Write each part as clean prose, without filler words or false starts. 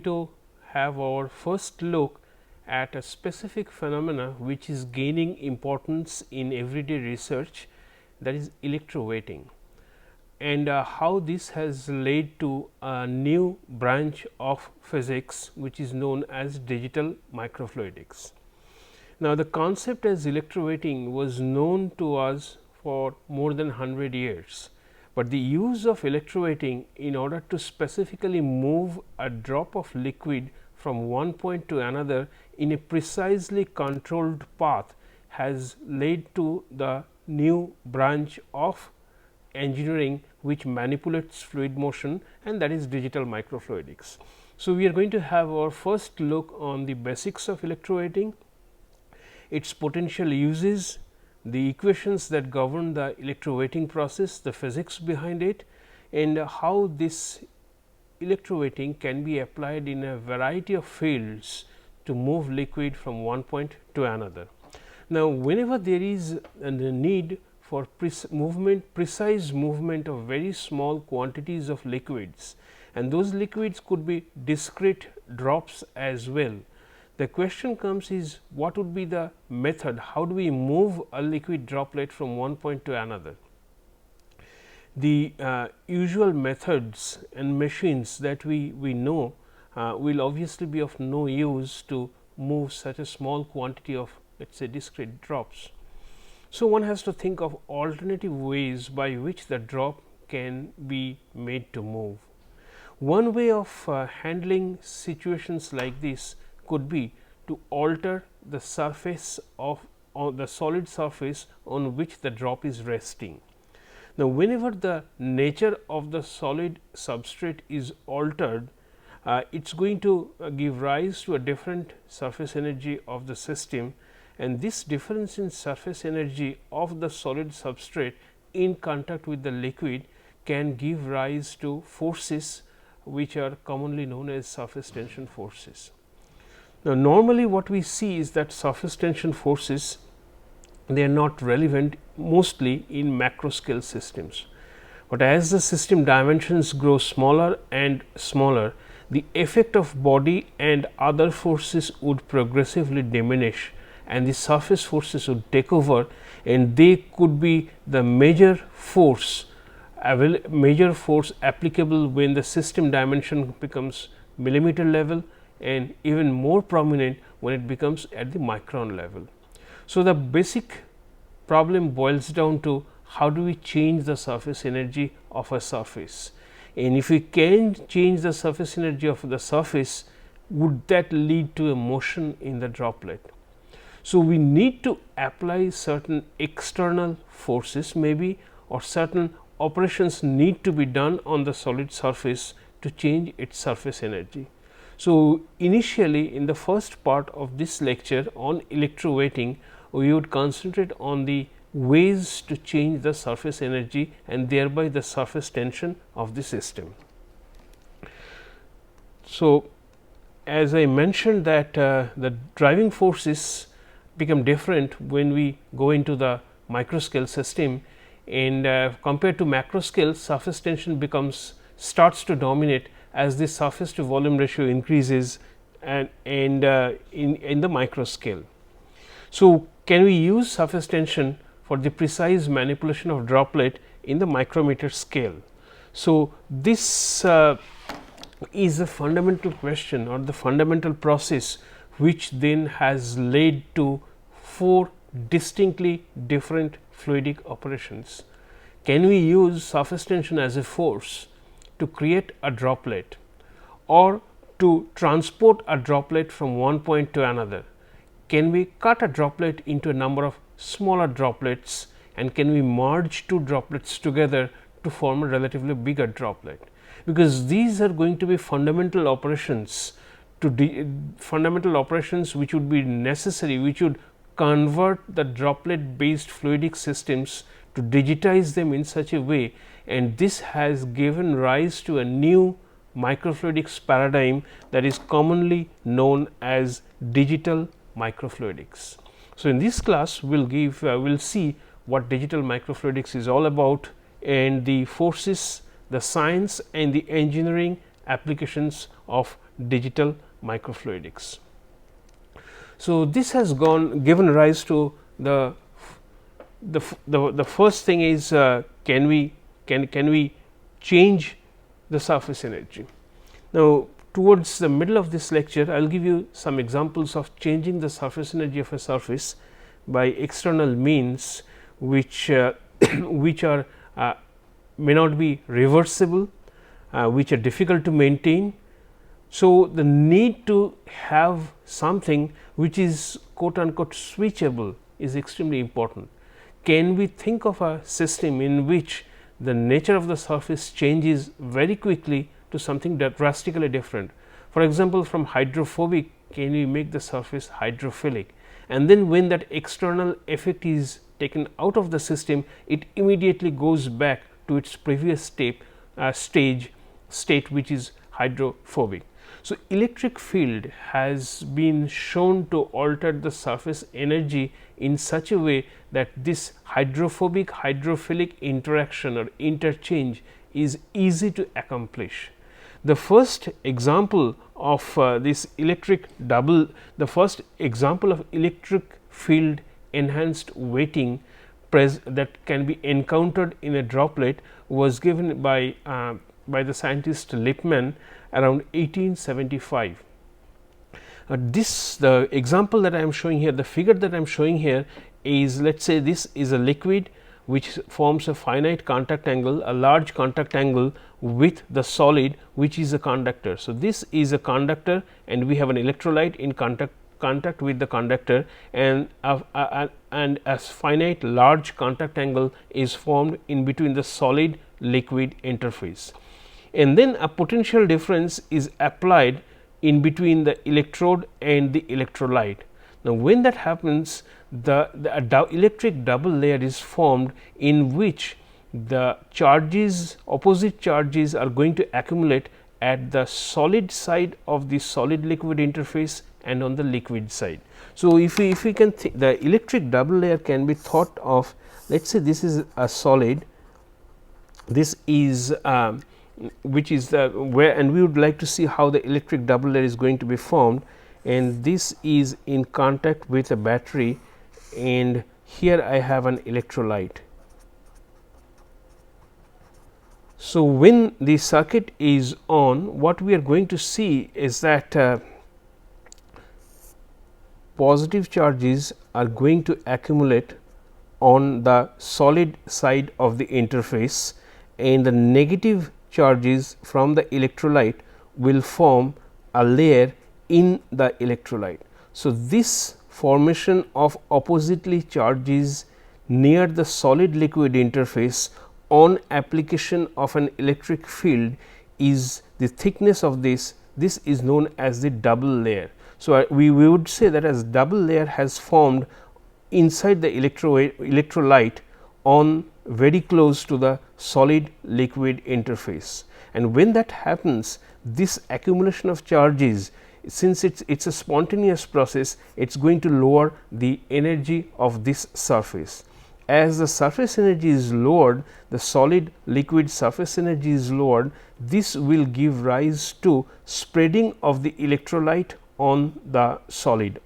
going to have our first look at a specific phenomena which is gaining importance in everyday research, that is electrowetting, and how this has led to a new branch of physics which is known as digital microfluidics. Now, the concept as electrowetting was known to us for more than 100 years, but the use of electrowetting in order to specifically move a drop of liquid from one point to another in a precisely controlled path has led to the new branch of engineering which manipulates fluid motion, and that is digital microfluidics. So, we are going to have our first look on the basics of electrowetting, its potential uses, the equations that govern the electrowetting process, the physics behind it, and how this electrowetting can be applied in a variety of fields to move liquid from one point to another. Now, whenever there is a need for precise movement of very small quantities of liquids, and those liquids could be discrete drops as well, the question comes is what would be the method, how do we move a liquid droplet from one point to another. The usual methods and machines that we know will obviously be of no use to move such a small quantity of, let us say, discrete drops. So, one has to think of alternative ways by which the drop can be made to move. One way of handling situations like this could be to alter the surface of the solid surface on which the drop is resting. Now, whenever the nature of the solid substrate is altered, it is going to give rise to a different surface energy of the system, and this difference in surface energy of the solid substrate in contact with the liquid can give rise to forces which are commonly known as surface tension forces. Now, normally what we see is that surface tension forces, they are not relevant mostly in macro scale systems, but as the system dimensions grow smaller and smaller, the effect of body and other forces would progressively diminish, and the surface forces would take over, and they could be the major force applicable when the system dimension becomes millimeter level, and even more prominent when it becomes at the micron level. So, the basic problem boils down to how do we change the surface energy of a surface, and if we can change the surface energy of the surface, would that lead to a motion in the droplet. So, we need to apply certain external forces maybe, or certain operations need to be done on the solid surface to change its surface energy. So, initially in the first part of this lecture on electrowetting, we would concentrate on the ways to change the surface energy and thereby the surface tension of the system. So, as I mentioned that the driving forces become different when we go into the microscale system, and compared to macro scale, surface tension starts to dominate as the surface to volume ratio increases and in the micro scale. So, can we use surface tension for the precise manipulation of droplet in the micrometer scale? So, this is a fundamental question or the fundamental process which then has led to 4 distinctly different fluidic operations. Can we use surface tension as a force to create a droplet or to transport a droplet from one point to another? Can we cut a droplet into a number of smaller droplets, and can we merge 2 droplets together to form a relatively bigger droplet? Because these are going to be fundamental operations which would be necessary, which would convert the droplet based fluidic systems to digitize them in such a way, and this has given rise to a new microfluidics paradigm that is commonly known as digital microfluidics. So, in this class we will see what digital microfluidics is all about, and the forces, the science and the engineering applications of digital microfluidics. So, this has given rise to the first thing is can we change the surface energy. Now, towards the middle of this lecture, I will give you some examples of changing the surface energy of a surface by external means, which which are may not be reversible, which are difficult to maintain. So, the need to have something which is quote unquote switchable is extremely important. Can we think of a system in which the nature of the surface changes very quickly to something that drastically different? For example, from hydrophobic, can we make the surface hydrophilic, and then when that external effect is taken out of the system, it immediately goes back to its previous state which is hydrophobic. So, electric field has been shown to alter the surface energy in such a way that this hydrophobic hydrophilic interaction or interchange is easy to accomplish. The first example of this the first example of electric field enhanced weighting that can be encountered in a droplet was given by the scientist Lippmann around 1875. The example that I am showing here, the figure that I am showing here is, let us say this is a liquid which forms a finite contact angle, a large contact angle with the solid which is a conductor. So, this is a conductor and we have an electrolyte in contact with the conductor, and a finite large contact angle is formed in between the solid liquid interface, and then a potential difference is applied in between the electrode and the electrolyte. Now, when that happens, the electric double layer is formed in which the charges, opposite charges are going to accumulate at the solid side of the solid liquid interface and on the liquid side. So, if we can the electric double layer can be thought of, let us say this is a solid, this is which is the where, and we would like to see how the electric double layer is going to be formed, and this is in contact with a battery, and here I have an electrolyte. So, when the circuit is on, what we are going to see is that positive charges are going to accumulate on the solid side of the interface, and the negative charges from the electrolyte will form a layer in the electrolyte. So, this formation of oppositely charges near the solid liquid interface on application of an electric field is the thickness of this is known as the double layer. So, we would say that as double layer has formed inside the electrolyte on very close to the solid liquid interface, and when that happens, this accumulation of charges, since it is a spontaneous process, it is going to lower the energy of this surface. As the surface energy is lowered, the solid liquid surface energy is lowered, this will give rise to spreading of the electrolyte on the solid.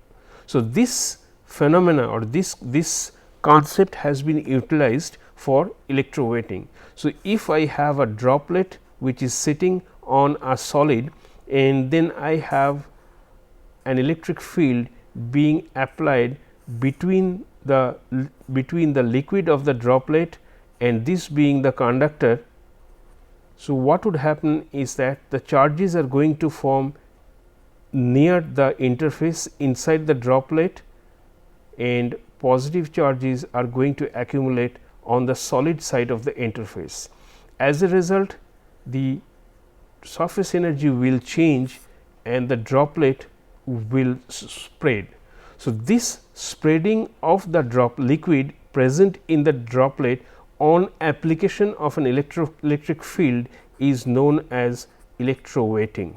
So, this phenomena or this concept has been utilized for electrowetting. So, if I have a droplet which is sitting on a solid, and then I have an electric field being applied between the liquid of the droplet and this being the conductor. So, what would happen is that the charges are going to form near the interface inside the droplet, and positive charges are going to accumulate on the solid side of the interface. As a result, the surface energy will change and the droplet will spread. So, this spreading of the liquid present in the droplet on application of an electric field is known as electrowetting,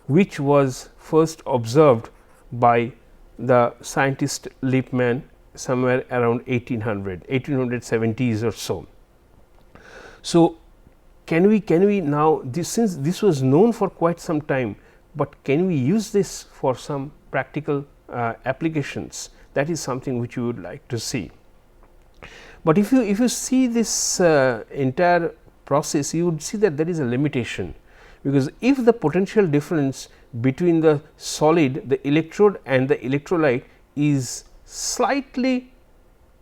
which was first observed by the scientist Lippmann somewhere around 1870s or so. So, can we now, this, since this was known for quite some time, but can we use this for some practical applications? That is something which you would like to see. But if you see this entire process, you would see that there is a limitation, because if the potential difference between the solid, the electrode and the electrolyte is slightly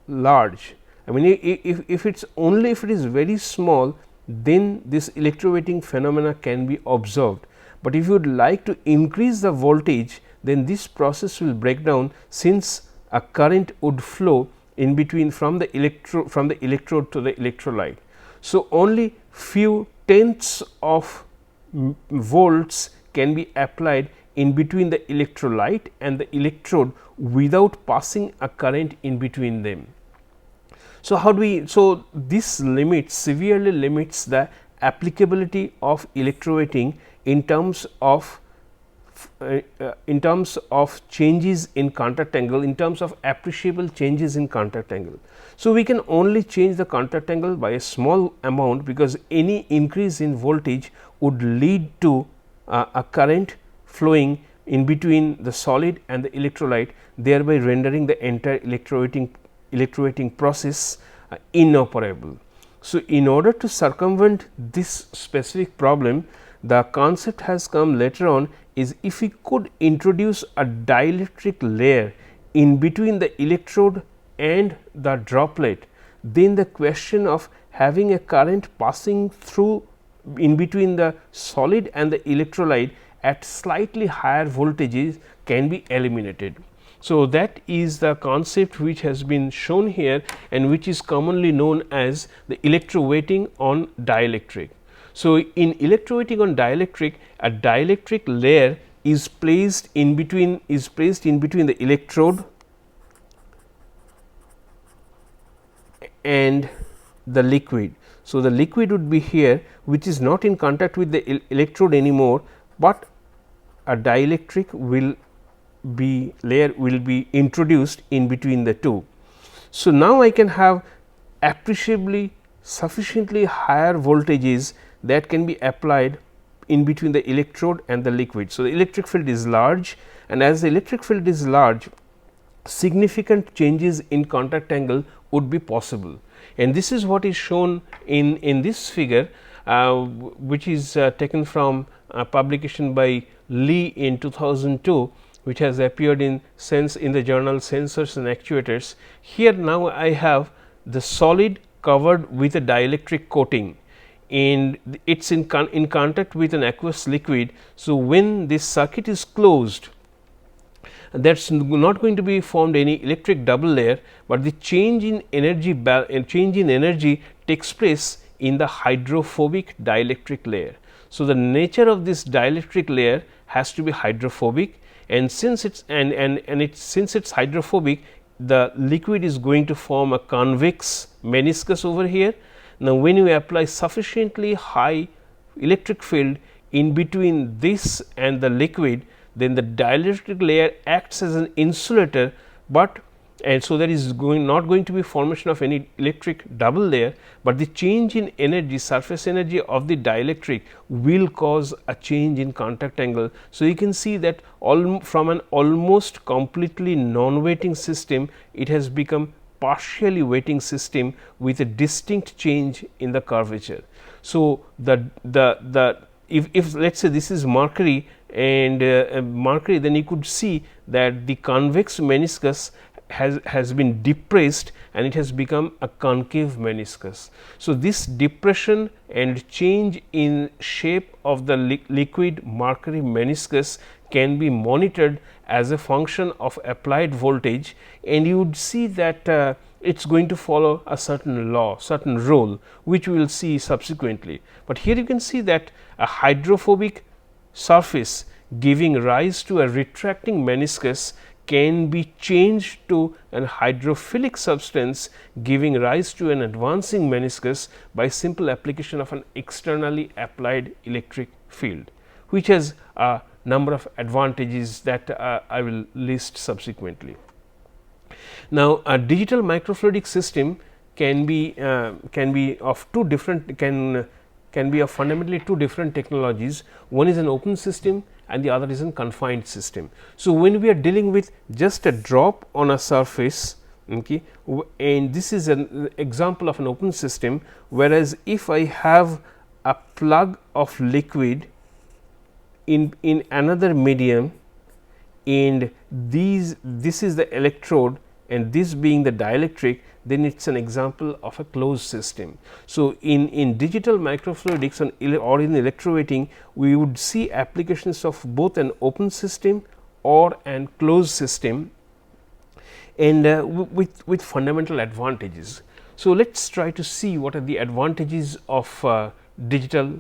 large, I mean if it is only if it is very small, then this electrowetting phenomena can be observed. But if you would like to increase the voltage, then this process will break down, since a current would flow in between from the electrode to the electrolyte. So, only few tenths of volts can be applied in between the electrolyte and the electrode without passing a current in between them. So, how do we? So, this severely limits the applicability of electrowetting in terms of changes in contact angle, in terms of appreciable changes in contact angle. So, we can only change the contact angle by a small amount, because any increase in voltage would lead to a current flowing in between the solid and the electrolyte, thereby rendering the entire electrowetting process inoperable. So, in order to circumvent this specific problem, the concept has come later on, is if we could introduce a dielectric layer in between the electrode and the droplet, then the question of having a current passing through in between the solid and the electrolyte at slightly higher voltages can be eliminated. So, that is the concept which has been shown here, and which is commonly known as the electrowetting on dielectric. So, in electrowetting on dielectric, a dielectric layer is placed in between the electrode and the liquid. So, the liquid would be here, which is not in contact with the electrode anymore, but a dielectric layer will be introduced in between the two. So, now I can have appreciably sufficiently higher voltages that can be applied in between the electrode and the liquid. So, the electric field is large, and as the electric field is large, significant changes in contact angle would be possible, and this is what is shown in this figure, which is taken from a publication by Lee in 2002, which has appeared in the journal Sensors and Actuators. Here now I have the solid covered with a dielectric coating, and it is in contact with an aqueous liquid. So, when this circuit is closed, that is not going to be formed any electric double layer, but the change in energy takes place in the hydrophobic dielectric layer. So, the nature of this dielectric layer has to be hydrophobic, and since it's since it's hydrophobic, the liquid is going to form a convex meniscus over here. Now, when you apply sufficiently high electric field in between this and the liquid, then the dielectric layer acts as an insulator, and so there is not going to be formation of any electric double layer, but the change in energy, surface energy of the dielectric will cause a change in contact angle. So, you can see that from an almost completely non-wetting system, it has become partially wetting system with a distinct change in the curvature. So, if let us say this is mercury and mercury, then you could see that the convex meniscus has been depressed and it has become a concave meniscus. So, this depression and change in shape of the liquid mercury meniscus can be monitored as a function of applied voltage, and you would see that it is going to follow a certain law, certain rule, which we will see subsequently. But here you can see that a hydrophobic surface giving rise to a retracting meniscus can be changed to an hydrophilic substance giving rise to an advancing meniscus by simple application of an externally applied electric field, which has a number of advantages that I will list subsequently. Now, a digital microfluidic system can be of two different can be of fundamentally two different technologies. One is an open system and the other is a confined system. So, when we are dealing with just a drop on a surface, okay, and this is an example of an open system, whereas if I have a plug of liquid in another medium, and this is the electrode and this being the dielectric, then it is an example of a closed system. So, in digital microfluidics or in electrowetting, we would see applications of both an open system or an closed system, and with fundamental advantages. So, let us try to see what are the advantages of digital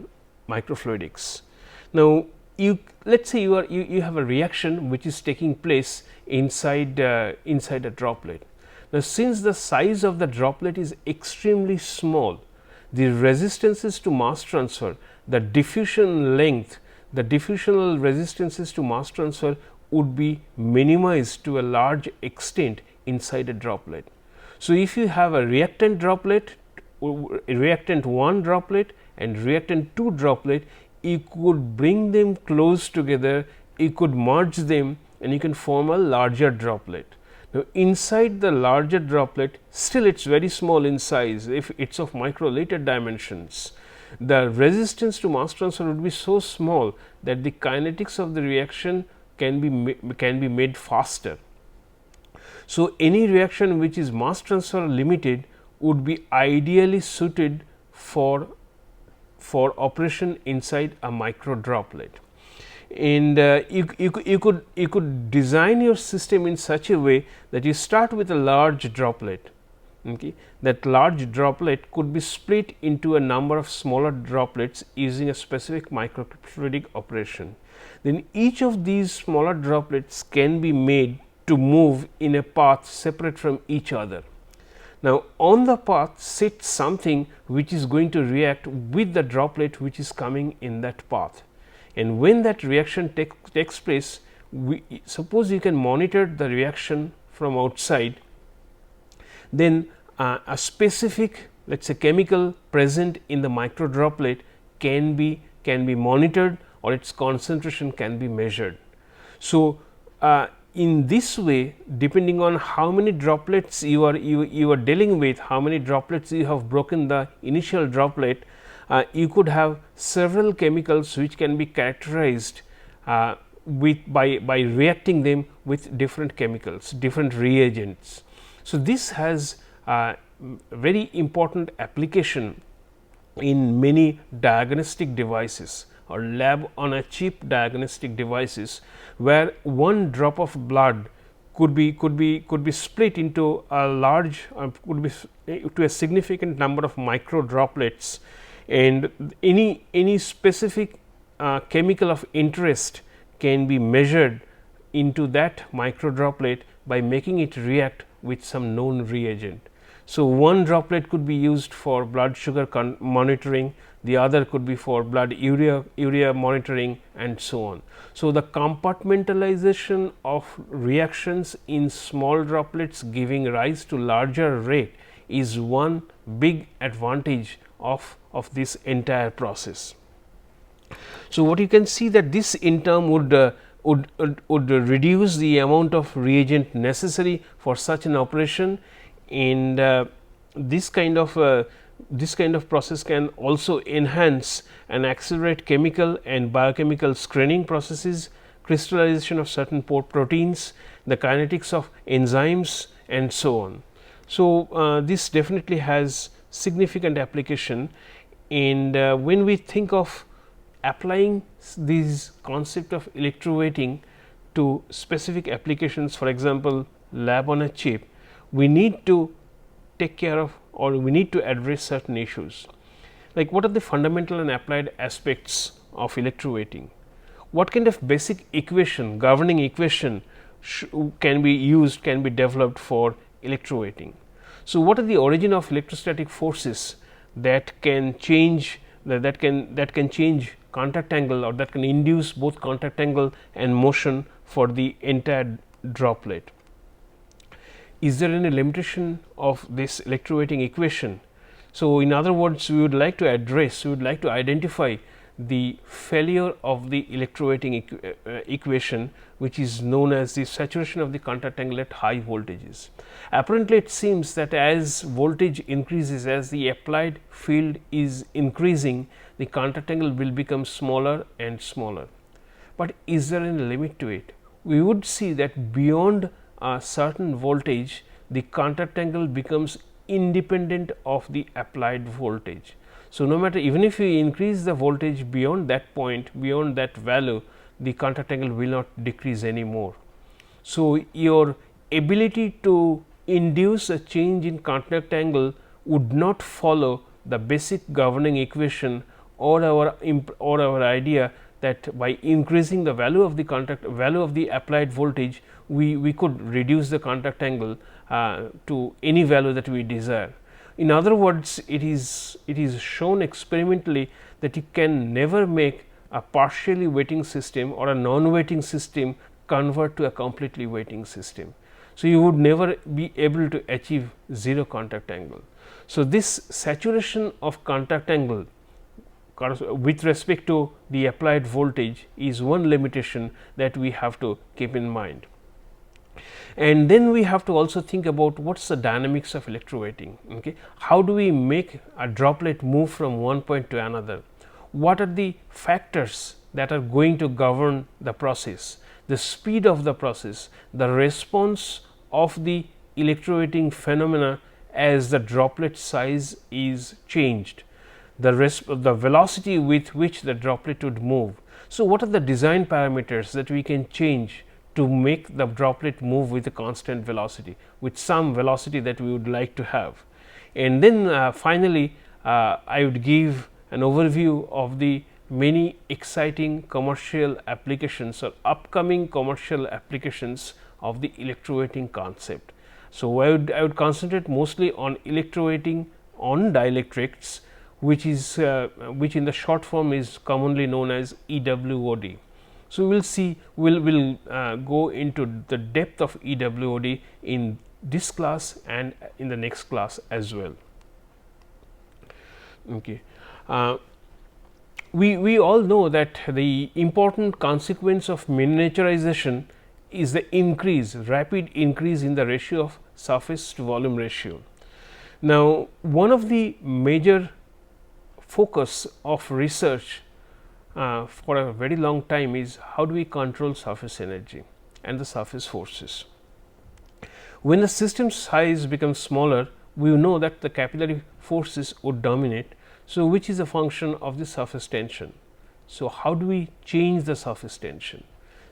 microfluidics. Now, let us say you have a reaction which is taking place inside a droplet. Now, since the size of the droplet is extremely small, the resistances to mass transfer, the diffusion length, the diffusional resistances to mass transfer would be minimized to a large extent inside a droplet. So, if you have a reactant droplet, reactant 1 droplet and reactant 2 droplet, you could bring them close together, you could merge them and you can form a larger droplet. Now, inside the larger droplet, still it is very small in size, if it is of microliter dimensions, the resistance to mass transfer would be so small that the kinetics of the reaction can be made faster. So, any reaction which is mass transfer limited would be ideally suited for operation inside a micro droplet. And you could design your system in such a way that you start with a large droplet. Okay. That large droplet could be split into a number of smaller droplets using a specific microfluidic operation. Then each of these smaller droplets can be made to move in a path separate from each other. Now, on the path sits something which is going to react with the droplet which is coming in that path. And when that reaction takes place, suppose you can monitor the reaction from outside, then a specific, let us say, chemical present in the micro droplet can be monitored, or its concentration can be measured. So, in this way, depending on how many droplets you are dealing with, how many droplets you have broken the initial droplet, you could have several chemicals which can be characterized by reacting them with different chemicals, different reagents. So, this has very important application in many diagnostic devices or lab on a chip diagnostic devices, where one drop of blood could be split into a large could be to a significant number of micro droplets, and any specific chemical of interest can be measured into that micro droplet by making it react with some known reagent. So, one droplet could be used for blood sugar monitoring, the other could be for blood urea monitoring, and so on. So, the compartmentalization of reactions in small droplets giving rise to larger rate is one big advantage of this entire process. So, what you can see that this in turn would reduce the amount of reagent necessary for such an operation, and this kind of process can also enhance and accelerate chemical and biochemical screening processes, crystallization of certain proteins, the kinetics of enzymes, and so on. So, this definitely has significant application, and when we think of applying this concept of electrowetting to specific applications, for example, lab on a chip, we need to take care of, or we need to address certain issues, like what are the fundamental and applied aspects of electrowetting, what kind of basic equation, governing equation can be used, can be developed for electrowetting. So, what are the origin of electrostatic forces that can change that can change contact angle, or that can induce both contact angle and motion for the entire droplet? Is there any limitation of this electrowetting equation? So, in other words, we would like to address, we would like to identify the failure of the electrowetting equation, which is known as the saturation of the contact angle at high voltages. Apparently, it seems that as voltage increases, as the applied field is increasing, the contact angle will become smaller and smaller. But is there any limit to it? We would see that beyond a certain voltage, the contact angle becomes independent of the applied voltage. So, no matter, even if we increase the voltage beyond that point, beyond that value, the contact angle will not decrease anymore. So, your ability to induce a change in contact angle would not follow the basic governing equation or our idea that by increasing the value of the applied voltage, we could reduce the contact angle to any value that we desire. In other words, it is shown experimentally that you can never make a partially wetting system or a non-wetting system convert to a completely wetting system. So, you would never be able to achieve zero contact angle. So, this saturation of contact angle with respect to the applied voltage is one limitation that we have to keep in mind. And then we have to also think about what is the dynamics of electrowetting. Okay? How do we make a droplet move from one point to another? What are the factors that are going to govern the process, the speed of the process, the response of the electrowetting phenomena as the droplet size is changed, the velocity with which the droplet would move. So, what are the design parameters that we can change to make the droplet move with a constant velocity, with some velocity that we would like to have? And then finally, I would give an overview of the many exciting commercial applications or upcoming commercial applications of the electrowetting concept. So, I would concentrate mostly on electrowetting on dielectrics, which in the short form is commonly known as EWOD. So, we will see, we will go into the depth of EWOD in this class and in the next class as well. Okay. We all know that the important consequence of miniaturization is the rapid increase in the ratio of surface to volume ratio. Now, one of the major focus of research for a very long time is how do we control surface energy and the surface forces. When the system size becomes smaller, we know that the capillary forces would dominate. So, which is a function of the surface tension. So, how do we change the surface tension?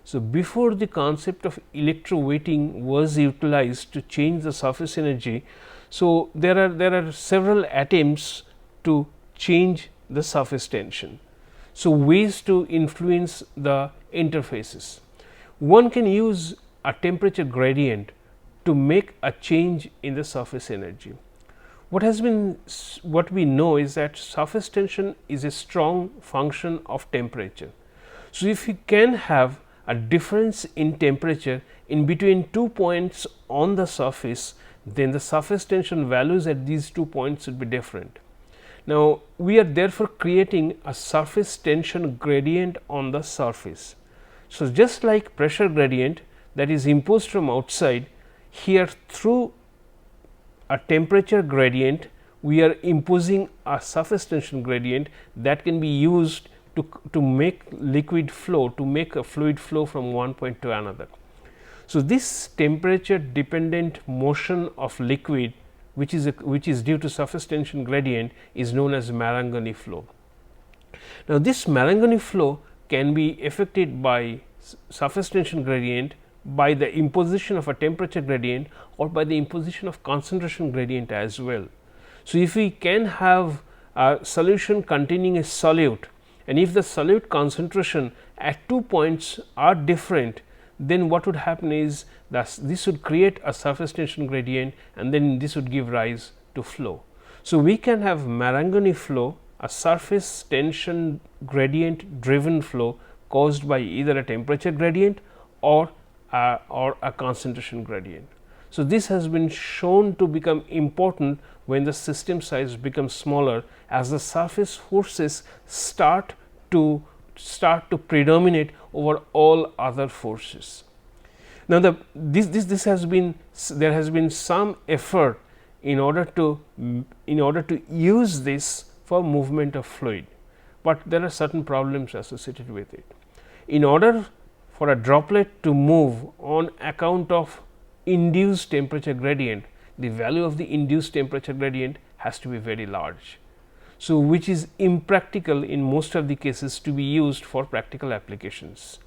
So, before the concept of electrowetting was utilized to change the surface energy, so there are several attempts to change the surface tension. So, ways to influence the interfaces. One can use a temperature gradient to make a change in the surface energy. What we know is that surface tension is a strong function of temperature. So, if you can have a difference in temperature in between 2 points on the surface, then the surface tension values at these 2 points would be different. Now, we are therefore creating a surface tension gradient on the surface. So, just like pressure gradient that is imposed from outside, here through a temperature gradient, we are imposing a surface tension gradient that can be used to make liquid flow, to make a fluid flow from one point to another. So, this temperature dependent motion of liquid, which is due to surface tension gradient, is known as Marangoni flow. Now, this Marangoni flow can be affected by surface tension gradient, by the imposition of a temperature gradient, or by the imposition of concentration gradient as well. So, if we can have a solution containing a solute, and if the solute concentration at 2 points are different, then what would happen is that this would create a surface tension gradient, and then this would give rise to flow. So, we can have Marangoni flow, a surface tension gradient driven flow caused by either a temperature gradient or a concentration gradient. So, this has been shown to become important when the system size becomes smaller, as the surface forces start to predominate over all other forces. Now, this has been, there has been some effort in order to use this for movement of fluid, but there are certain problems associated with it. In order for a droplet to move on account of induced temperature gradient, the value of the induced temperature gradient has to be very large. So, which is impractical in most of the cases to be used for practical applications.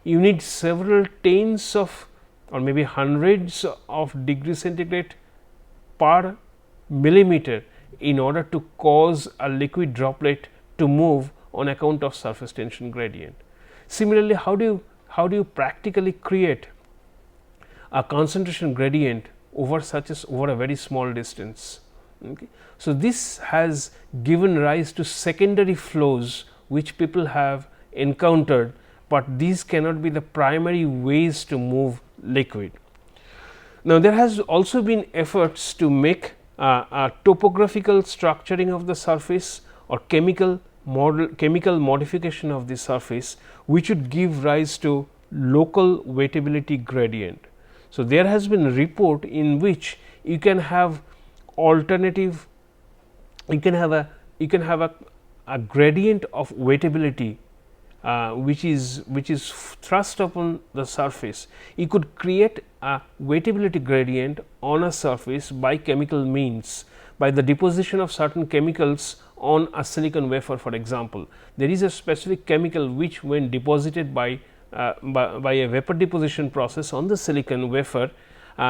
You need several tens of or maybe hundreds of degrees centigrade per millimeter in order to cause a liquid droplet to move on account of surface tension gradient. Similarly, how do you practically create a concentration gradient over a very small distance? Okay. So, this has given rise to secondary flows which people have encountered, but these cannot be the primary ways to move liquid. Now, there has also been efforts to make a topographical structuring of the surface or chemical modification of the surface, which would give rise to local wettability gradient. So, there has been a report in which you can have alternative, you can have a gradient of wettability which is thrust upon the surface. You could create a wettability gradient on a surface by chemical means, by the deposition of certain chemicals on a silicon wafer. For example, there is a specific chemical which, when deposited by a vapor deposition process on the silicon wafer,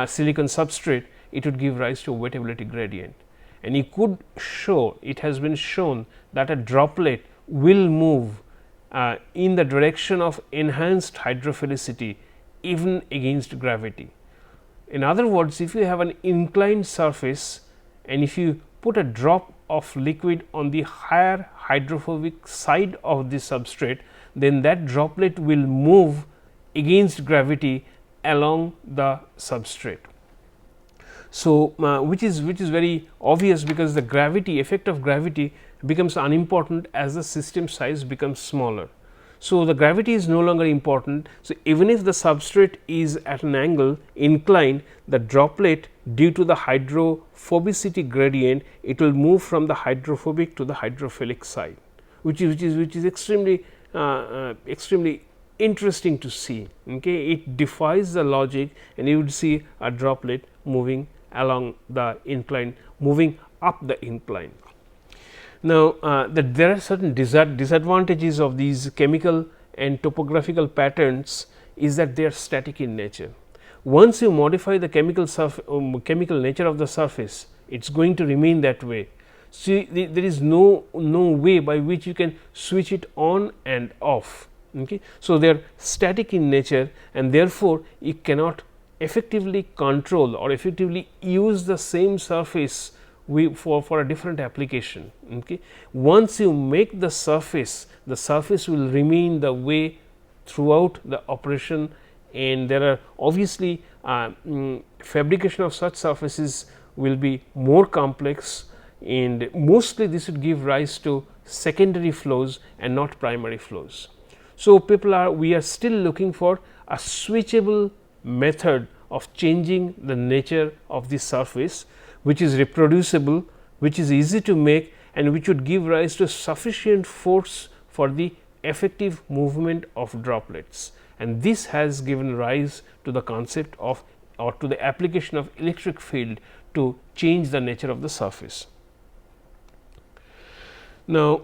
silicon substrate, it would give rise to a wettability gradient. And you could show, it has been shown that a droplet will move in the direction of enhanced hydrophilicity even against gravity. In other words, if you have an inclined surface and if you put a drop of liquid on the higher hydrophobic side of the substrate, then that droplet will move against gravity along the substrate. So, which is very obvious, because the gravity effect of gravity becomes unimportant as the system size becomes smaller. So, the gravity is no longer important. So, even if the substrate is at an angle inclined, the droplet, due to the hydrophobicity gradient, it will move from the hydrophobic to the hydrophilic side, which is extremely interesting to see. Okay, it defies the logic, and you would see a droplet moving along the incline, moving up the incline. Now, there are certain disadvantages of these chemical and topographical patterns is that they are static in nature. Once you modify the chemical nature of the surface, it is going to remain that way. So, there is no way by which you can switch it on and off. Okay. So, they are static in nature, and therefore, you cannot effectively control or effectively use the same surface for a different application. Okay. Once you make the surface will remain the way throughout the operation, and there are obviously fabrication of such surfaces will be more complex, and mostly this would give rise to secondary flows and not primary flows. So, we are still looking for a switchable method of changing the nature of the surface, which is reproducible, which is easy to make, and which would give rise to sufficient force for the effective movement of droplets. And this has given rise to the concept of, or to the application of, electric field to change the nature of the surface. Now,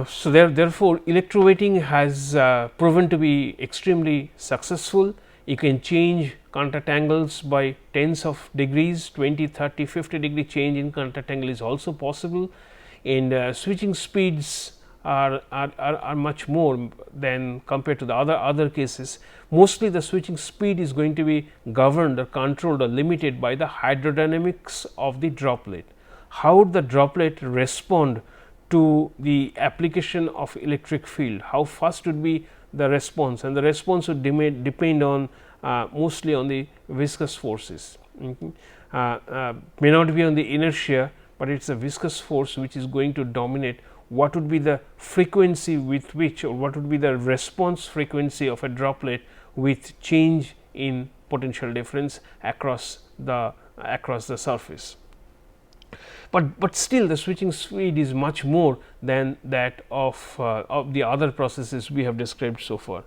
so therefore, electrowetting has proven to be extremely successful. You can change contact angles by tens of degrees, 20, 30, 50 degree change in contact angle is also possible, and switching speeds are much more than compared to the other cases. Mostly the switching speed is going to be governed or controlled or limited by the hydrodynamics of the droplet. How would the droplet respond to the application of electric field? How fast would be the response, and the response would depend on mostly on the viscous forces. mhm, may not be on the inertia, but it is a viscous force which is going to dominate. What would be the frequency with which, or what would be the response frequency of a droplet with change in potential difference across the surface. But still the switching speed is much more than that of the other processes we have described so far,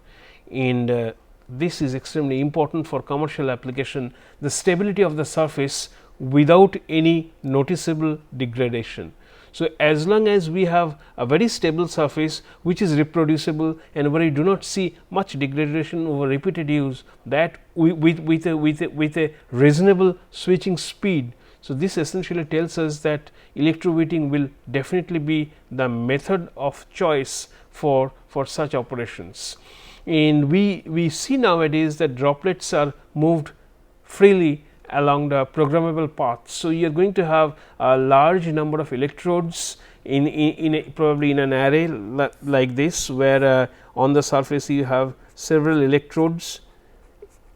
and this is extremely important for commercial application, the stability of the surface without any noticeable degradation. So, as long as we have a very stable surface which is reproducible and where we do not see much degradation over repeated use, that with a reasonable switching speed. So, this essentially tells us that electrowetting will definitely be the method of choice for such operations. And we see nowadays that droplets are moved freely along the programmable path. So, you are going to have a large number of electrodes probably in an array like this, where on the surface you have several electrodes,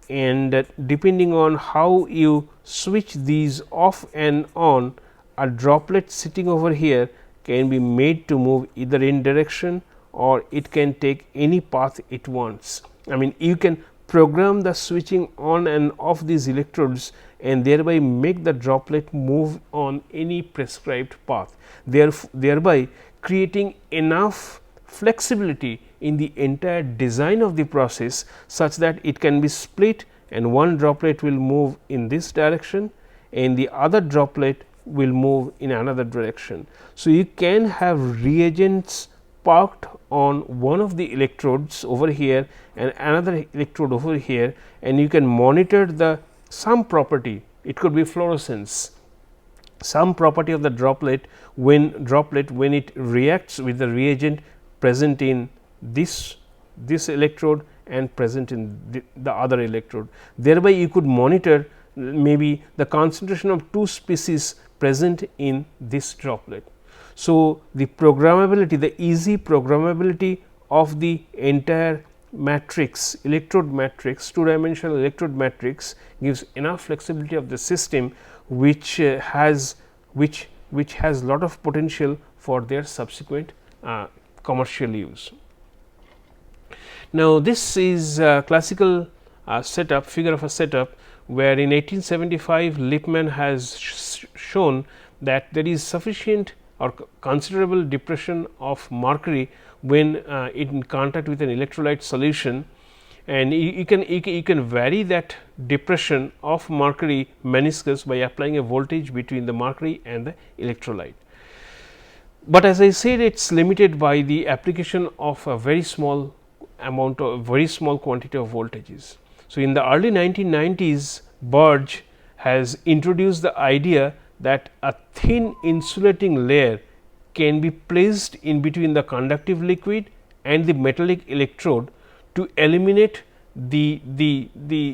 and depending on how you switch these off and on, a droplet sitting over here can be made to move either in direction, or it can take any path it wants. I mean, you can program the switching on and off these electrodes and thereby make the droplet move on any prescribed path, thereby creating enough flexibility in the entire design of the process, such that it can be split and one droplet will move in this direction and the other droplet will move in another direction. So, you can have reagents parked on one of the electrodes over here and another electrode over here, and you can monitor the some property, it could be fluorescence, some property of the droplet when it reacts with the reagent present in this electrode and present in the other electrode. Thereby, you could monitor maybe the concentration of two species present in this droplet. So, the programmability, the easy programmability of the entire matrix, electrode matrix, two dimensional electrode matrix, gives enough flexibility of the system, which has lot of potential for their subsequent commercial use. Now, this is a classical setup, figure of a setup, where in 1875 Lippmann has shown that there is sufficient or considerable depression of mercury when in contact with an electrolyte solution, and you can vary that depression of mercury meniscus by applying a voltage between the mercury and the electrolyte. But as I said, it is limited by the application of a very small amount of very small quantity of voltages. So, in the early 1990s, Burge has introduced the idea that a thin insulating layer can be placed in between the conductive liquid and the metallic electrode to eliminate the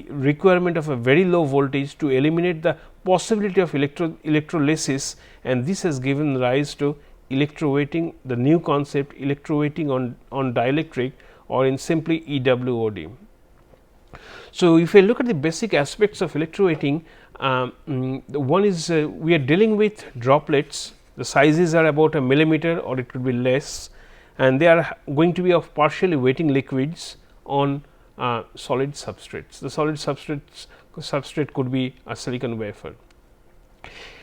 requirement of a very low voltage, to eliminate the possibility of electrolysis, and this has given rise to electrowetting, the new concept electrowetting on dielectric, or in simply EWOD. So, if you look at the basic aspects of electrowetting, one is we are dealing with droplets. The sizes are about a millimeter or it could be less, and they are going to be of partially wetting liquids on solid substrates. The solid substrate could be a silicon wafer,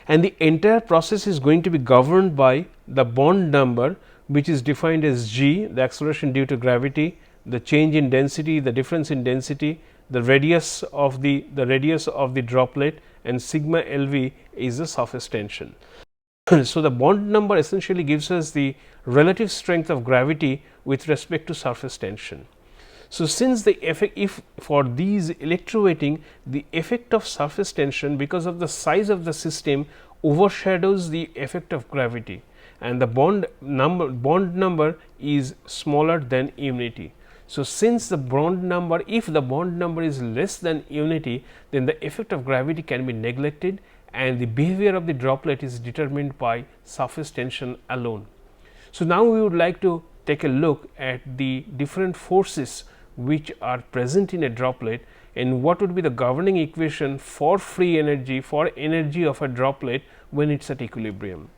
and the entire process is going to be governed by the bond number, which is defined as G, the acceleration due to gravity, the change in density, the difference in density, the radius of the droplet, and sigma LV is the surface tension. So, the bond number essentially gives us the relative strength of gravity with respect to surface tension. So, since the effect, if for these electrowetting, the effect of surface tension because of the size of the system overshadows the effect of gravity, and the bond number is smaller than unity. So, since the bond number, if the bond number is less than unity, then the effect of gravity can be neglected, and the behavior of the droplet is determined by surface tension alone. So, now we would like to take a look at the different forces which are present in a droplet, and what would be the governing equation for free energy, for energy of a droplet when it is at equilibrium.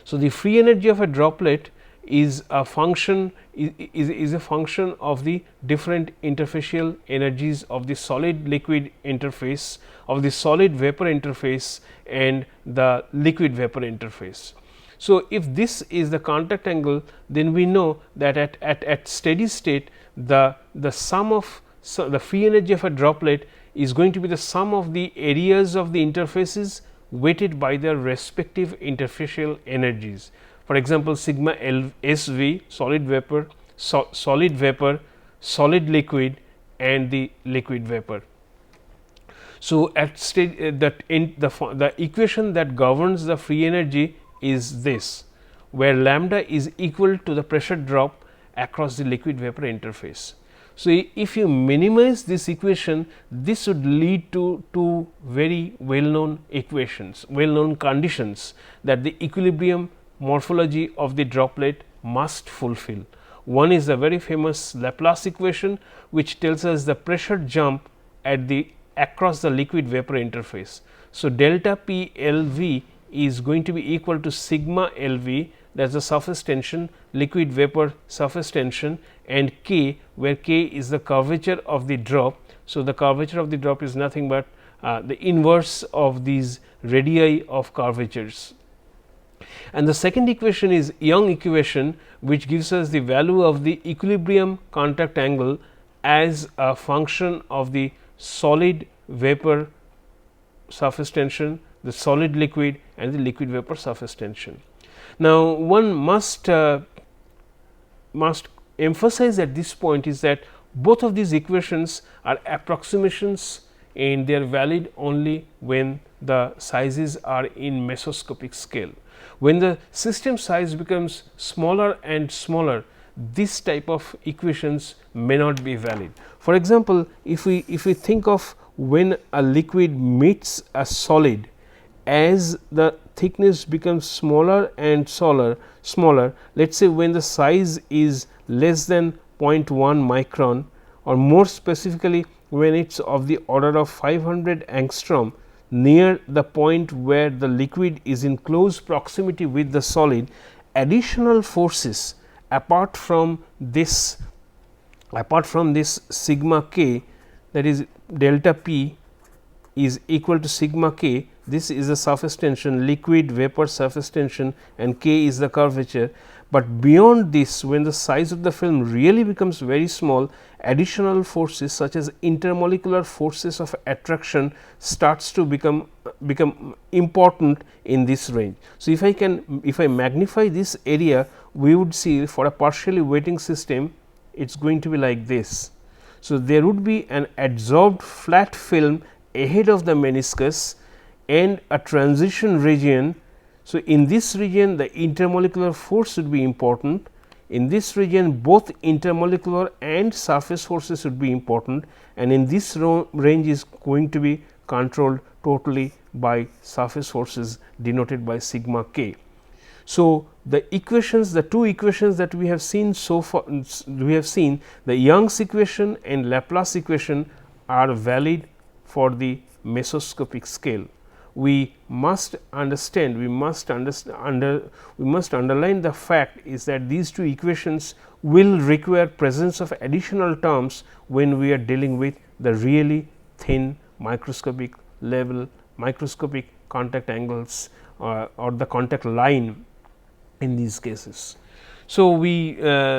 So, the free energy of a droplet is a function is a function of the different interfacial energies of the solid liquid interface, of the solid vapor interface and the liquid vapor interface. So, if this is the contact angle, then we know that at steady state the sum of the free energy of a droplet is going to be the sum of the areas of the interfaces weighted by their respective interfacial energies. For example, sigma L SV solid vapor, solid liquid and the liquid vapor. So, at state that in the equation that governs the free energy is this, where lambda is equal to the pressure drop across the liquid vapor interface. So, if you minimize this equation, this would lead to two very well known equations, well known conditions that the equilibrium morphology of the droplet must fulfill. One is the very famous Laplace equation, which tells us the pressure jump at the across the liquid vapor interface. So, delta P L V is going to be equal to sigma L V, that is the surface tension, liquid vapor surface tension, and K, where K is the curvature of the drop. So, the curvature of the drop is nothing but the inverse of these radii of curvatures. And the second equation is Young equation, which gives us the value of the equilibrium contact angle as a function of the solid vapor surface tension, the solid liquid and the liquid vapor surface tension. Now, one must emphasize at this point is that both of these equations are approximations and they are valid only when the sizes are in mesoscopic scale. When the system size becomes smaller and smaller, this type of equations may not be valid. For example, if we think of when a liquid meets a solid, as the thickness becomes smaller and smaller, let us say when the size is less than 0.1 micron, or more specifically when it is of the order of 500 angstrom, near the point where the liquid is in close proximity with the solid, additional forces apart from this sigma k, that is delta P is equal to sigma k. This is the surface tension, liquid vapor surface tension, and K is the curvature. But beyond this, when the size of the film really becomes very small, additional forces such as intermolecular forces of attraction starts to become important in this range. So, if I magnify this area, we would see for a partially weighting system, it is going to be like this. So, there would be an adsorbed flat film ahead of the meniscus and a transition region. So, in this region the intermolecular force would be important. In this region both intermolecular and surface forces would be important, and in this range is going to be controlled totally by surface forces denoted by sigma k. So, the equations, the two equations that we have seen so far, we have seen the Young's equation and Laplace equation are valid for the mesoscopic scale. We must understand, we must underline the fact is that these two equations will require presence of additional terms when we are dealing with the really thin microscopic level, microscopic contact angles or the contact line in these cases. So, we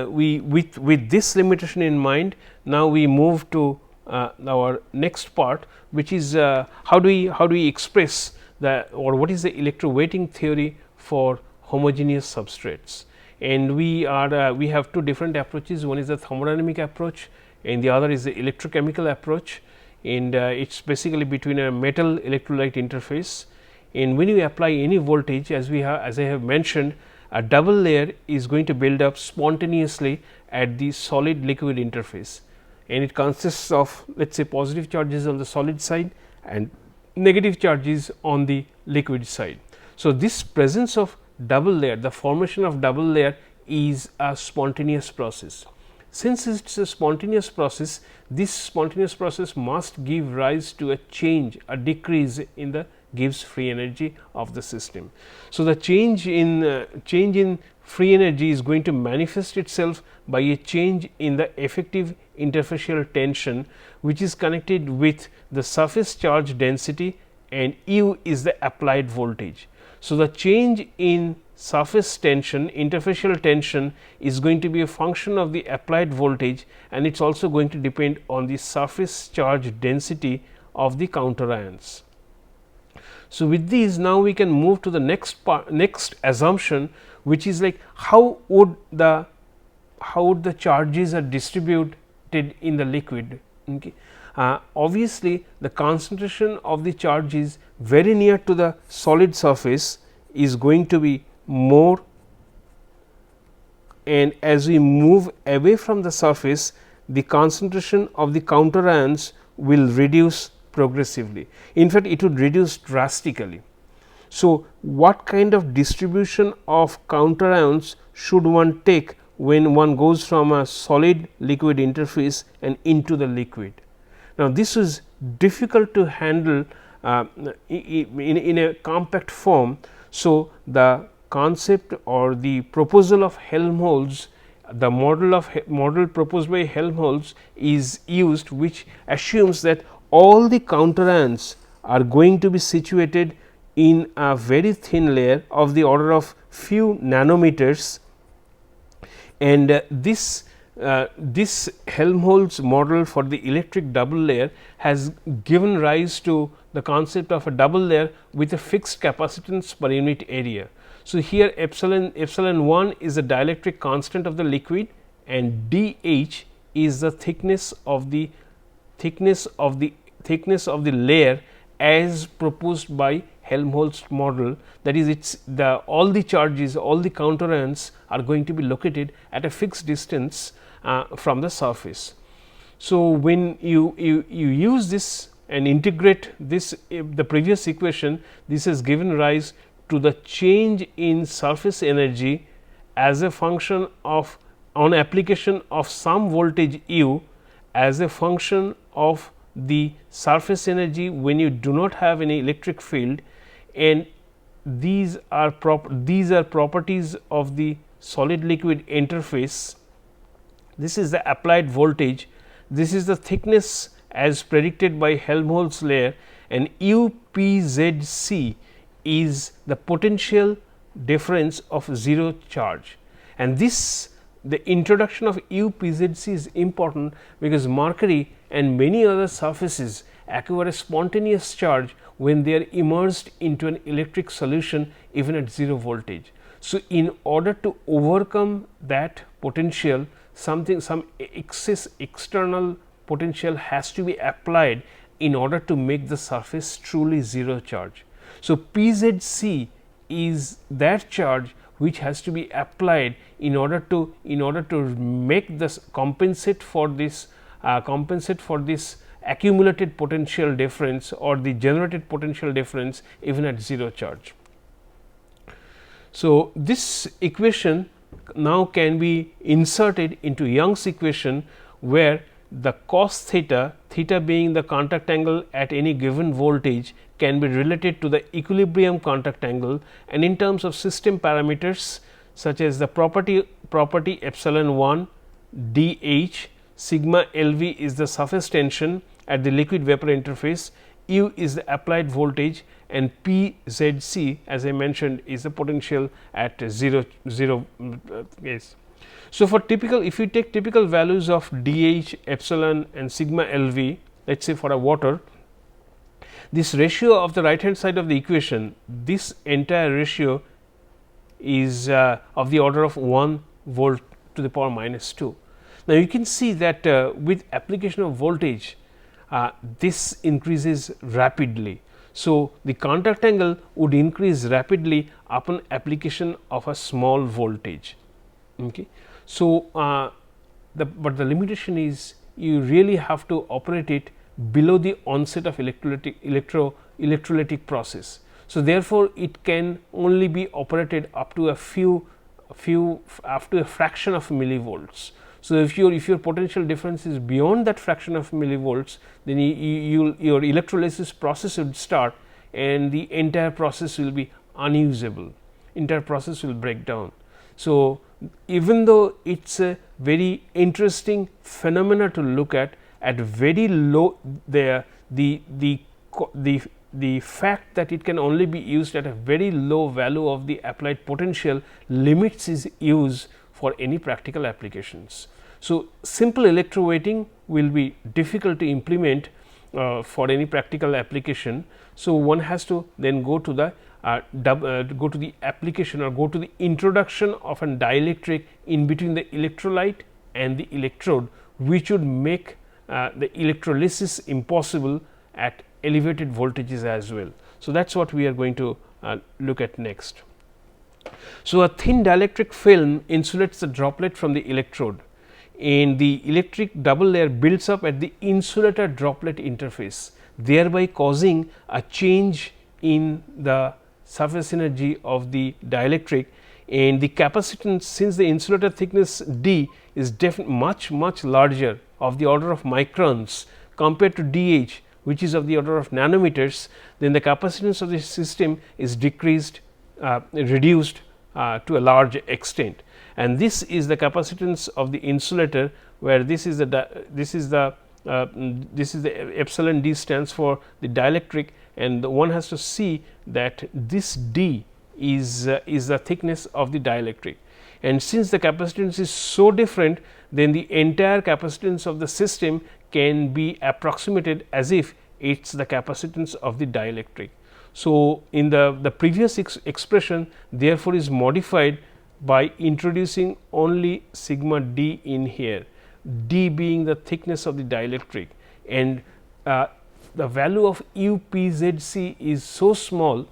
with this limitation in mind, now we move to our next part, which is how do we express the, or what is the electrowetting theory for homogeneous substrates. And we have two different approaches. One is the thermodynamic approach and the other is the electrochemical approach, and it is basically between a metal electrolyte interface. And when you apply any voltage, as I have mentioned, a double layer is going to build up spontaneously at the solid liquid interface, and it consists of, let us say, positive charges on the solid side and negative charges on the liquid side. So, this presence of double layer, the formation of double layer is a spontaneous process. Since it is a spontaneous process, this spontaneous process must give rise to a change, a decrease in the Gibbs free energy of the system. So, the change in free energy is going to manifest itself by a change in the effective interfacial tension, which is connected with the surface charge density, and U is the applied voltage. So, the change in surface tension, interfacial tension, is going to be a function of the applied voltage, and it is also going to depend on the surface charge density of the counter ions. So, with these, now we can move to the next assumption, which is like how would the charges are distributed in the liquid. Okay. Obviously, the concentration of the charges very near to the solid surface is going to be more, and as we move away from the surface, the concentration of the counter ions will reduce progressively. In fact, it would reduce drastically. So, what kind of distribution of counter ions should one take when one goes from a solid liquid interface and into the liquid? Now, this is difficult to handle in a compact form. So, the concept or the proposal of Helmholtz, the model proposed by Helmholtz is used, which assumes that all the counter ions are going to be situated in a very thin layer of the order of few nanometers, and this Helmholtz model for the electric double layer has given rise to the concept of a double layer with a fixed capacitance per unit area. So, here epsilon 1 is the dielectric constant of the liquid, and dH is the thickness of the layer as proposed by Helmholtz model. That is, all the charges, all the counter ions are going to be located at a fixed distance from the surface. So, when you use this and integrate this the previous equation, this has given rise to the change in surface energy as a function of, on application of some voltage U, as a function of the surface energy when you do not have any electric field, and these are properties of the solid liquid interface. This is the applied voltage, this is the thickness as predicted by Helmholtz layer, and UPZC is the potential difference of zero charge. And this, the introduction of UPZC is important because mercury and many other surfaces acquire a spontaneous charge when they are immersed into an electric solution even at zero voltage. So, in order to overcome that potential, some excess external potential has to be applied in order to make the surface truly zero charge. So, PZC is that charge which has to be applied in order to make this compensate for this accumulated potential difference or the generated potential difference even at zero charge. So, this equation now can be inserted into Young's equation, where the cos theta, theta being the contact angle at any given voltage, can be related to the equilibrium contact angle, and in terms of system parameters such as the property epsilon 1 dH, sigma LV is the surface tension at the liquid vapor interface, U is the applied voltage, and PZC, as I mentioned, is the potential at zero case. So, for typical, if you take typical values of dH, epsilon and sigma LV, let us say for a water, this ratio of the right hand side of the equation, this entire ratio is of the order of 1 volt to the power minus 2. Now, you can see that with application of voltage, this increases rapidly. So, the contact angle would increase rapidly upon application of a small voltage. Okay. So, but the limitation is you really have to operate it below the onset of electrolytic process. So, therefore, it can only be operated up to a fraction of millivolts. So, if your potential difference is beyond that fraction of millivolts, then your electrolysis process would start and the entire process will be unusable, entire process will break down. So, even though it is a very interesting phenomena to look at very low, the fact that it can only be used at a very low value of the applied potential limits its use for any practical applications. So, simple electrowetting will be difficult to implement for any practical application. So, one has to then go to the application or go to the introduction of an dielectric in between the electrolyte and the electrode, which would make the electrolysis impossible at elevated voltages as well. So, that is what we are going to look at next. So, a thin dielectric film insulates the droplet from the electrode, and the electric double layer builds up at the insulator droplet interface, thereby causing a change in the surface energy of the dielectric, and the capacitance, since the insulator thickness d is much larger of the order of microns compared to dh, which is of the order of nanometers, then the capacitance of the system is reduced to a large extent, and this is the capacitance of the insulator, where this is the epsilon d stands for the dielectric, and one has to see that this d is the thickness of the dielectric, and since the capacitance is so different, then the entire capacitance of the system can be approximated as if it is the capacitance of the dielectric. So, in the previous expression therefore is modified by introducing only sigma d in here, d being the thickness of the dielectric, and the value of UPZC is so small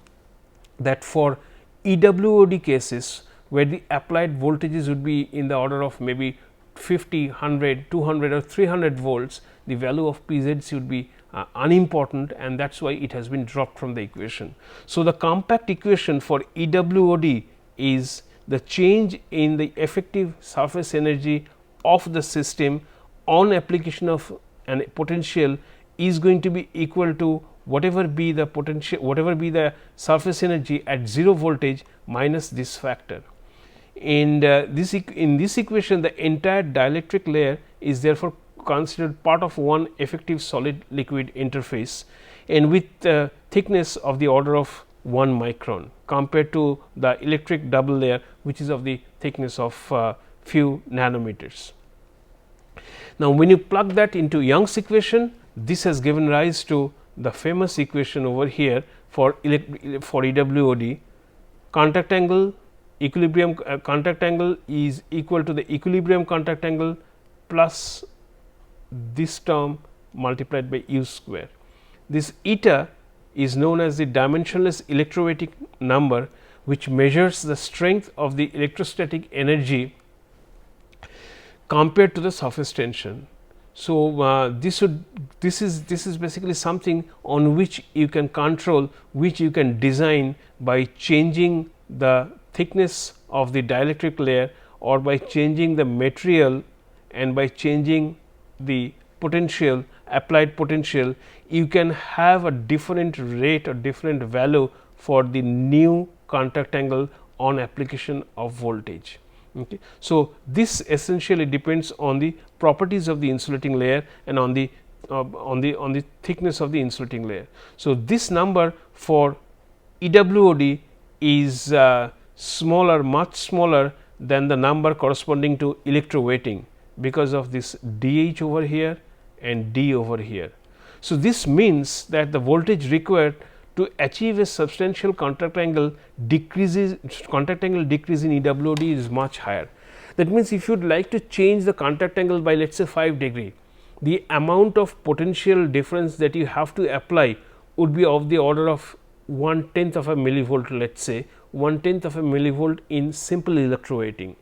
that for EWOD cases, where the applied voltages would be in the order of maybe 50, 100, 200 or 300 volts, the value of PZC would be unimportant, and that is why it has been dropped from the equation. So, the compact equation for EWOD is the change in the effective surface energy of the system on application of an potential is going to be equal to whatever be the potential, whatever be the surface energy at 0 voltage minus this factor. And in this equation, the entire dielectric layer is therefore considered part of one effective solid liquid interface, and with thickness of the order of 1 micron compared to the electric double layer, which is of the thickness of few nanometers. Now, when you plug that into Young's equation, this has given rise to the famous equation over here for EWOD. Contact angle equilibrium contact angle is equal to the equilibrium contact angle plus this term multiplied by u square. This eta is known as the dimensionless electrowetting number, which measures the strength of the electrostatic energy compared to the surface tension. So, this is basically something on which you can control, which you can design by changing the thickness of the dielectric layer, or by changing the material and by changing the potential, applied potential. You can have a different rate or different value for the new contact angle on application of voltage. Okay. So, this essentially depends on the properties of the insulating layer and on the thickness of the insulating layer. So, this number for EWOD is smaller, much smaller than the number corresponding to electrowetting, because of this dH over here and D over here. So, this means that the voltage required to achieve a substantial contact angle decrease in EWOD is much higher. That means, if you would like to change the contact angle by, let us say, 5 degree, the amount of potential difference that you have to apply would be of the order of 1/10 of a millivolt, let us say 1/10 of a millivolt in simple electrowetting.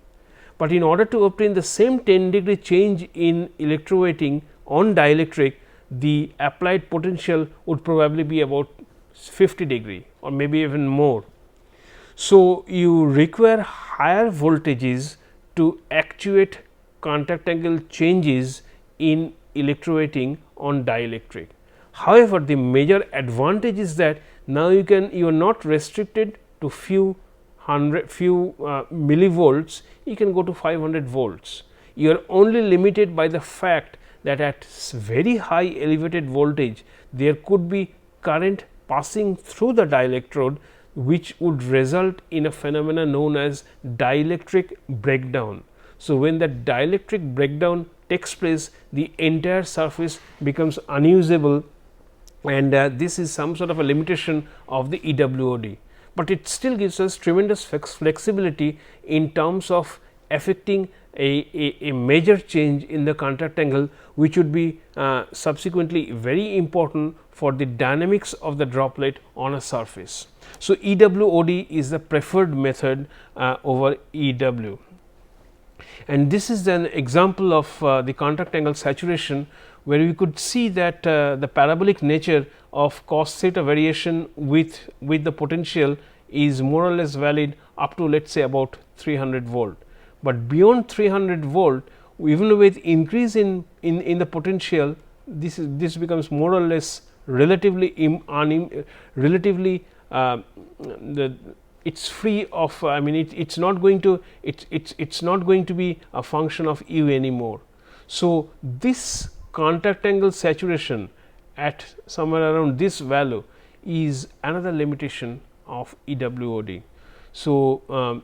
But in order to obtain the same 10 degree change in electrowetting on dielectric, the applied potential would probably be about 50 degree or maybe even more. So, you require higher voltages to actuate contact angle changes in electrowetting on dielectric. However, the major advantage is that now you are not restricted to few millivolts, you can go to 500 volts. You are only limited by the fact that at very high elevated voltage there could be current passing through the dielectrode, which would result in a phenomenon known as dielectric breakdown. So, when the dielectric breakdown takes place, the entire surface becomes unusable, and this is some sort of a limitation of the EWOD, but it still gives us tremendous flexibility in terms of affecting a major change in the contact angle, which would be subsequently very important for the dynamics of the droplet on a surface. So, EWOD is the preferred method over EW, and this is an example of the contact angle saturation, where we could see that the parabolic nature of cos theta variation with the potential is more or less valid up to, let us say, about 300 volt. But beyond 300 volt, even with increase in the potential, this becomes more or less relatively it's free of, I mean, it's not going to be a function of u anymore. So, this contact angle saturation at somewhere around this value is another limitation of EWOD. So,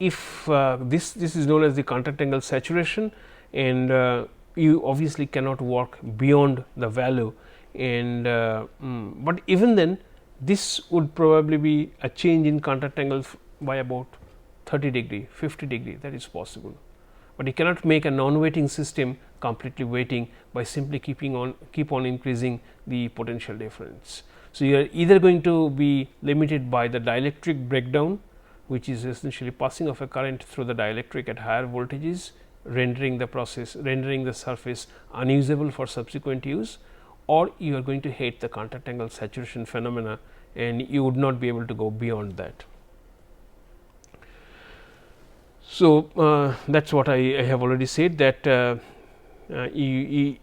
if this is known as the contact angle saturation, and you obviously cannot work beyond the value, and but even then this would probably be a change in contact angle by about 30 degree, 50 degree, that is possible. But you cannot make a non-weighting system completely weighting by simply keep on increasing the potential difference. So, you are either going to be limited by the dielectric breakdown, which is essentially passing of a current through the dielectric at higher voltages, rendering the surface unusable for subsequent use, or you are going to hate the contact angle saturation phenomena, and you would not be able to go beyond that. So, that is what I have already said, that you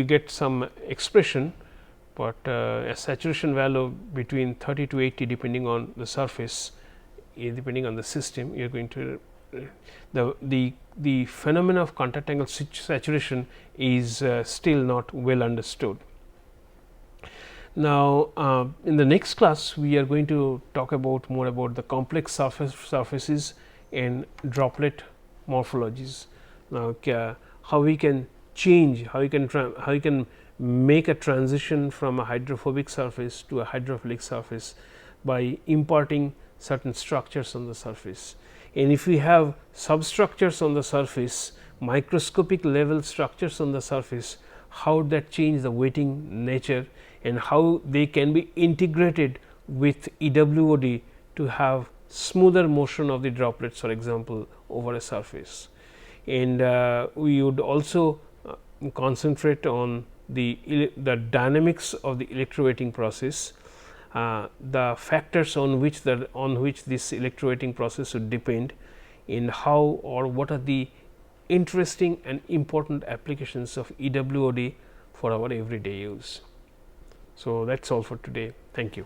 get some expression, but a saturation value between 30 to 80 depending on the surface, depending on the system, you are going to the phenomena of contact angle saturation is still not well understood. Now, in the next class we are going to talk about more about the complex surfaces and droplet morphologies. Now, how we can change, how you can make a transition from a hydrophobic surface to a hydrophilic surface by imparting certain structures on the surface. And if we have substructures on the surface, microscopic level structures on the surface, how that change the weighting nature, and how they can be integrated with EWOD to have smoother motion of the droplets, for example, over a surface. And we would also concentrate on the dynamics of the electrowetting process, the factors on which this electrowetting process would depend, in how or what are the interesting and important applications of EWOD for our everyday use. So, that is all for today. Thank you.